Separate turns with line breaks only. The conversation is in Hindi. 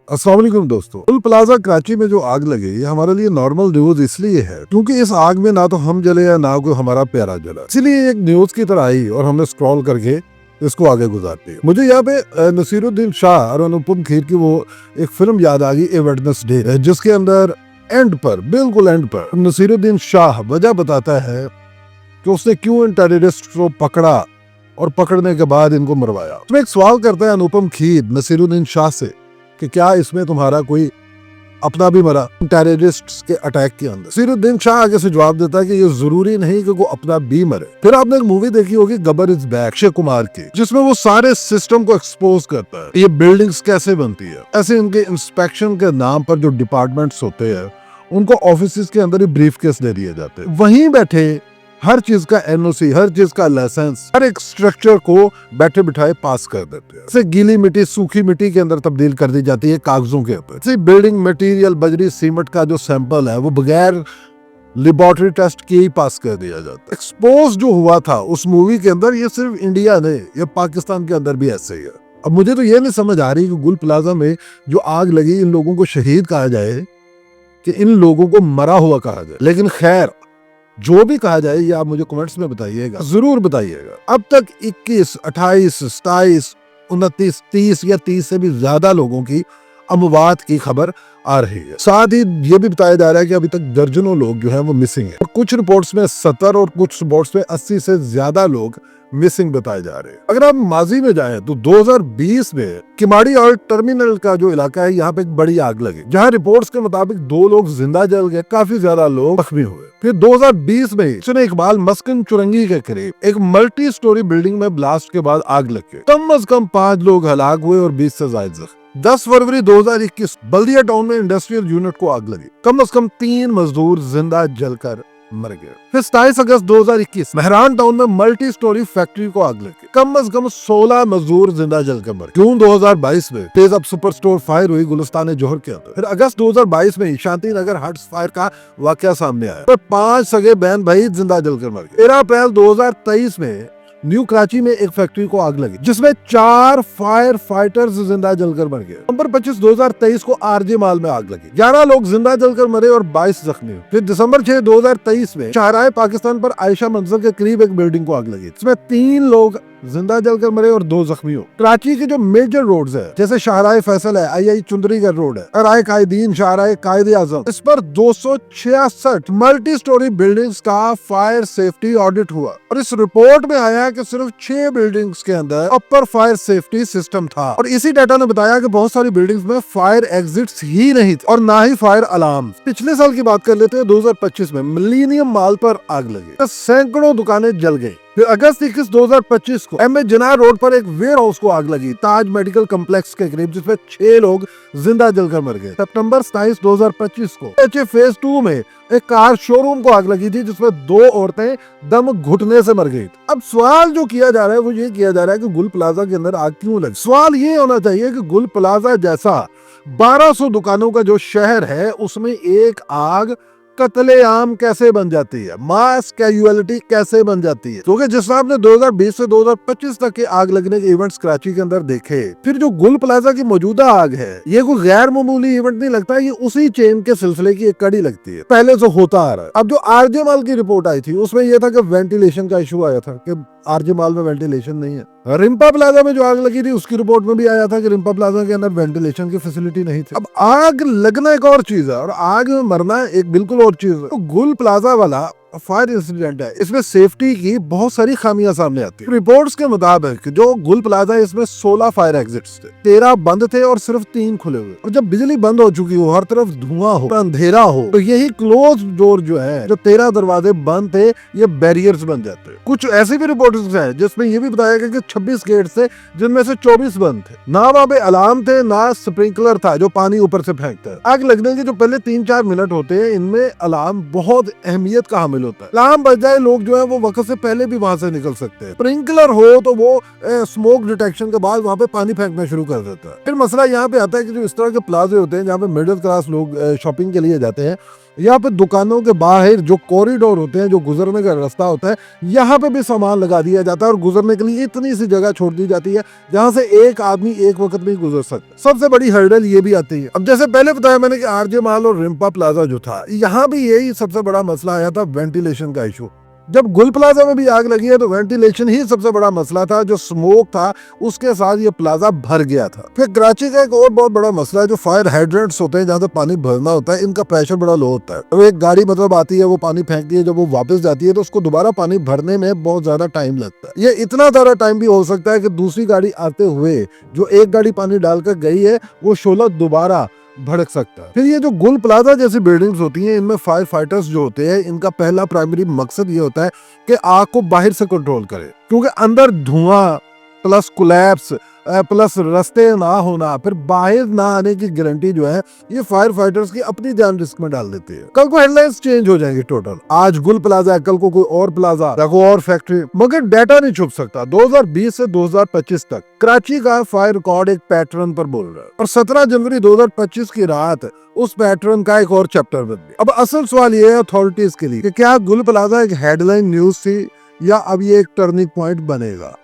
अस्सलाम वालेकुम दोस्तों। टोल प्लाजा कराची में जो आग लगी ये हमारे लिए नॉर्मल न्यूज इसलिए है क्योंकि इस आग में ना तो हम जले या ना कोई हमारा प्यारा जला, इसलिए एक न्यूज की तरह आई और हमने स्क्रॉल करके इसको आगे गुजार दिया। मुझे यहाँ पे नसीरुद्दीन शाह और अनुपम खेर की वो एक फिल्म याद आ गई, ए वेडनेसडे, जिसके अंदर एंड पर, बिल्कुल एंड पर, नसीरुद्दीन शाह वजह बताता है कि उसने क्यों इन टेररिस्ट को पकड़ा और पकड़ने के बाद इनको मरवाया। उसमें एक सवाल करता है अनुपम खेर नसीरुद्दीन शाह से कि क्या इसमें तुम्हारा कोई अपना भी मरा टेररिस्ट के अटैक के अंदर। नसीरुद्दीन शाह आगे से जवाब देता है कि ये जरूरी नहीं कि कोई अपना भी मरे। फिर आपने एक मूवी देखी होगी गब्बर इज बैक, अक्षय कुमार की, जिसमें वो सारे सिस्टम को एक्सपोज करता है, ये बिल्डिंग्स कैसे बनती है। ऐसे इनके इंस्पेक्शन के नाम पर जो डिपार्टमेंट्स होते हैं उनको ऑफिस के अंदर ही ब्रीफ केस दे दिए जाते हैं। वहीं बैठे हर चीज का एनओसी, हर चीज का लाइसेंस, हर एक स्ट्रक्चर को बैठे बिठाए पास कर देते हैं। जैसे गीली मिट्टी सूखी मिट्टी के अंदर तब्दील कर दी जाती है कागजों के ऊपर। जैसे बिल्डिंग मटेरियल बजरी सीमेंट का जो सैंपल है वो बगैर लेबोरेटरी टेस्ट के ही पास कर दिया जाता है। एक्सपोज जो हुआ था उस मूवी के अंदर, ये सिर्फ इंडिया नहीं, ये पाकिस्तान के अंदर भी ऐसे ही है। अब मुझे तो ये नहीं समझ आ रही कि गुल प्लाजा में जो आग लगी इन लोगों को शहीद कहा जाए कि इन लोगों को मरा हुआ कहा जाए। लेकिन खैर जो भी कहा जाए ये आप मुझे कमेंट्स में बताइएगा, जरूर बताइएगा। अब तक 21, 28, 27, 29, 30 या 30 से भी ज्यादा लोगों की अमवात की खबर आ रही है। साथ ही ये भी बताया जा रहा है कि अभी तक दर्जनों लोग जो हैं वो मिसिंग हैं। कुछ रिपोर्ट्स में 70 और कुछ रिपोर्ट्स में 80 से ज्यादा लोग मिसिंग बताए जा रहे हैं। अगर आप माजी में जाएं तो 2020 में किमाड़ी और टर्मिनल का जो इलाका है यहाँ पे एक बड़ी आग लगी, जहाँ रिपोर्ट्स के मुताबिक 2 लोग जिंदा जल गए, काफी ज्यादा लोग जख्मी हुए। फिर 2020 में सुने इकबाल मस्किन चुरंगी के करीब एक मल्टी स्टोरी बिल्डिंग में ब्लास्ट के बाद आग लग गई, कम अज कम 5 लोग हलाक हुए और 20 से ज्यादा जख्मी। 10 फरवरी 2021 बल्दिया टाउन में इंडस्ट्रियल यूनिट को आग लगी, कम अज कम 3 मजदूर जिंदा जलकर मर गए। फिर 27 अगस्त 2021 मेहरान टाउन में मल्टी स्टोरी फैक्ट्री को आग लगी, कम अज कम 16 मजदूर जिंदा जलकर मर गए। जून 2022 में तेज अब सुपर स्टोर फायर हुई गुलिस्तान जोहर के अंदर। फिर अगस्त 2022 में शांति नगर हट्स फायर का वाकया सामने आया, पर 5 सगे बहन भाई जिंदा जलकर मर गए। 13 अप्रैल 2023 में न्यू कराची में एक फैक्ट्री को आग लगी, जिसमें 4 फायर फाइटर्स जिंदा जलकर मर गए। नवंबर 25 2023 को आरजे माल में आग लगी, 11 लोग जिंदा जलकर मरे और 22 जख्मी हुए। फिर दिसंबर 6 2023 में शाहराह पाकिस्तान पर आयशा मंजिल के करीब एक बिल्डिंग को आग लगी, जिसमें 3 लोग जिंदा जलकर मरे और 2 जख्मी हुए। कराची के जो मेजर रोड्स है जैसे शाहराह फैसल है, आई चुंदरीगढ़ रोड है, शाहराह कायदीन, शाहराह कायदे आजम, इस पर 266 मल्टी स्टोरी बिल्डिंग्स का फायर सेफ्टी ऑडिट हुआ और इस रिपोर्ट में आया कि सिर्फ 6 बिल्डिंग्स के अंदर अपर फायर सेफ्टी सिस्टम था। और इसी डाटा ने बताया कि बहुत सारी बिल्डिंग्स में फायर एग्जिट्स ही नहीं थे और ना ही फायर अलार्म। पिछले साल की बात कर लेते हैं, 2025 में मिलेनियम मॉल पर आग लगी, सैकड़ों दुकानें जल गई। फिर अगस्त 21 2025 को एम ए जनार रोड पर एक वेयर हाउस को आग लगी ताज मेडिकल कॉम्प्लेक्स के करीब, जिसमें 6 लोग जिंदा जलकर मर गए। सितंबर 27 2025 को एचए फेज 2 में एक कार शोरूम को आग लगी थी, जिसमें 2 औरतें दम घुटने से मर गई। अब सवाल जो किया जा रहा है वो ये किया जा रहा है कि गुल प्लाजा के अंदर आग क्यों लगी। सवाल ये होना चाहिए कि गुल प्लाजा जैसा 1200 दुकानों का जो शहर है उसमें एक आग कत्लेआम कैसे बन जाती है, मास कैजुअलिटी कैसे बन जाती है। क्योंकि जिस आपने 2020 से 2025 तक के आग लगने के इवेंट्स कराची के अंदर देखे, फिर जो गुल प्लाजा की मौजूदा आग है ये कोई गैर मामूली इवेंट नहीं लगता, ये उसी चेन के सिलसिले की एक कड़ी लगती है, पहले से होता आ रहा है। अब जो आरजे माल की रिपोर्ट आई थी उसमें यह था कि वेंटिलेशन का इशू आया था कि आरजे माल में वेंटिलेशन नहीं है। रिम्पा प्लाजा में जो आग लगी थी उसकी रिपोर्ट में भी आया था कि रिम्पा प्लाजा के अंदर वेंटिलेशन की फैसिलिटी नहीं थी। अब आग लगना एक और चीज है और आग में मरना एक बिल्कुल और चीज है। तो गुल प्लाजा वाला फायर इंसिडेंट है, इसमें सेफ्टी की बहुत सारी खामियां सामने आती है। रिपोर्ट्स के मुताबिक जो गुल प्लाजा है इसमें 16 फायर एग्जिट्स थे, 13 बंद थे और सिर्फ 3 खुले हुए। और जब बिजली बंद हो चुकी हो, हर तरफ धुआं हो, अंधेरा हो, तो यही क्लोज डोर जो है, जो 13 दरवाजे बंद थे, ये बैरियर्स बन जाते हैं। कुछ ऐसी भी रिपोर्ट्स हैं जिसमें यह भी बताया गया कि 26 गेट थे जिनमें से 24 बंद थे। ना वहां पे अलार्म थे, ना स्प्रिंकलर था जो पानी ऊपर से फेंकता है। आग लगने के जो पहले 3-4 मिनट होते हैं इनमें अलार्म बहुत अहमियत का हामिल होता है। अलार्म बज जाए, लोग जो है वो वक्त से पहले भी वहां से निकल सकते हैं। स्प्रिंकलर हो तो वो स्मोक डिटेक्शन के बाद वहां पे पानी फेंकना शुरू कर देता है। फिर मसला यहाँ पे आता है कि जो इस तरह के प्लाजे होते हैं जहाँ पे मिडिल क्लास लोग शॉपिंग के लिए जाते हैं, यहाँ पे दुकानों के बाहर जो कॉरिडोर होते हैं, जो गुजरने का रास्ता होता है, यहाँ पे भी सामान लगा दिया जाता है और गुजरने के लिए इतनी सी जगह छोड़ दी जाती है जहाँ से एक आदमी एक वक्त में गुजर सकता है। सबसे बड़ी हर्डल ये भी आती है, अब जैसे पहले बताया मैंने कि आरजे मॉल और रिम्पा प्लाजा जो था, यहाँ भी यही सबसे बड़ा मसला आया था, वेंटिलेशन का इशू। जब गुल प्लाजा में भी आग लगी है तो वेंटिलेशन ही सबसे बड़ा मसला था, जो स्मोक था उसके साथ ये प्लाजा भर गया था। फिर कराची का एक और बहुत बड़ा मसला है, जो फायर हाइड्रेंट्स होते हैं जहाँ से पानी भरना होता है, इनका प्रेशर बड़ा लो होता है। तो एक गाड़ी मतलब आती है, वो पानी फेंकती है, जब वो वापस जाती है तो उसको दोबारा पानी भरने में बहुत ज्यादा टाइम लगता है। ये इतना ज्यादा टाइम भी हो सकता है कि दूसरी गाड़ी आते हुए जो एक गाड़ी पानी डालकर गई है वो शोला दोबारा भड़क सकता है। फिर ये जो गुल प्लाजा जैसी बिल्डिंग्स होती हैं, इनमें फायर फाइटर्स जो होते हैं, इनका पहला प्राइमरी मकसद ये होता है कि आग को बाहर से कंट्रोल करे, क्योंकि अंदर धुआं प्लस कोलैप्स प्लस रास्ते ना होना, फिर बाहर ना आने की गारंटी जो है ये फायर फाइटर्स की अपनी जान रिस्क में डाल देती है। कल को हेडलाइंस चेंज हो जाएंगी टोटल। आज गुल प्लाजा है, कल को कोई और प्लाजा, कोई और फैक्ट्री, मगर डाटा नहीं छुप सकता। 2020 से 2025 तक कराची का फायर रिकॉर्ड एक पैटर्न पर बोल रहा है और 17 जनवरी 2025 की रात उस पैटर्न का एक और चैप्टर बन गया। अब असल सवाल ये है अथॉरिटीज के लिए कि क्या गुल प्लाजा एक हेडलाइन न्यूज थी या अब ये एक टर्निंग पॉइंट बनेगा।